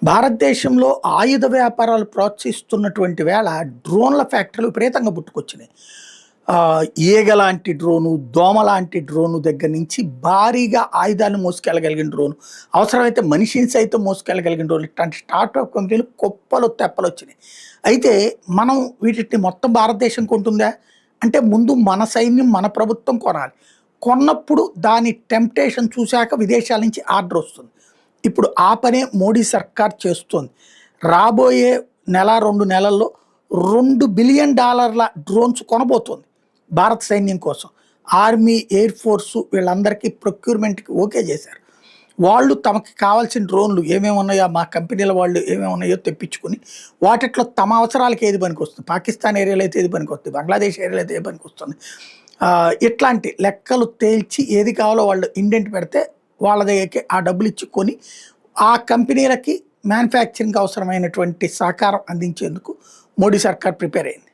భారతదేశంలో ఆయుధ వ్యాపారాలు ప్రోత్సహిస్తున్నటువంటి వేళ డ్రోన్ల ఫ్యాక్టరీలు విపరీతంగా పుట్టుకొచ్చినాయి. ఈగ లాంటి డ్రోను, దోమ లాంటి డ్రోను దగ్గర నుంచి భారీగా ఆయుధాన్ని మోసుకెళ్ళగలిగిన డ్రోను, అవసరమైతే మనిషిని సైతం మోసుకెళ్ళగలిగిన డ్రోన్లు, ఇట్లాంటి స్టార్టప్ కంపెనీలు కుప్పలు తెప్పలు వచ్చినాయి. అయితే మనం వీటిని మొత్తం భారతదేశం కొంటుందా అంటే, ముందు మన సైన్యం మన ప్రభుత్వం కొనాలి. కొన్నప్పుడు దాని టెంప్టేషన్ చూశాక విదేశాల నుంచి ఆర్డర్ వస్తుంది. ఇప్పుడు ఆ పనే మోడీ సర్కార్ చేస్తోంది. రాబోయే నెల 2 నెలల్లో $2 బిలియన్ డ్రోన్స్ కొనబోతోంది భారత సైన్యం కోసం. ఆర్మీ, ఎయిర్ ఫోర్సు వీళ్ళందరికీ ప్రొక్యూర్మెంట్కి ఓకే చేశారు. వాళ్ళు తమకి కావాల్సిన డ్రోన్లు ఏమేమి ఉన్నాయో, మా కంపెనీల వాళ్ళు ఏమేమి ఉన్నాయో తెప్పించుకుని వాటిట్లో తమ అవసరాలకు ఏది పనికొస్తుంది, పాకిస్తాన్ ఏరియాలో అయితే ఏది పనికొస్తుంది, బంగ్లాదేశ్ ఏరియాలో అయితే ఏది పనికొస్తుంది, ఇట్లాంటి లెక్కలు తేల్చి ఏది కావాలో వాళ్ళు ఇండెంట్ పెడితే వాళ్ళ దగ్గరికి ఆ డబ్బులు ఇచ్చుకొని ఆ కంపెనీలకి మ్యానుఫ్యాక్చరింగ్ అవసరమైనటువంటి సహకారం అందించేందుకు మోడీ సర్కార్ ప్రిపేర్ అయింది.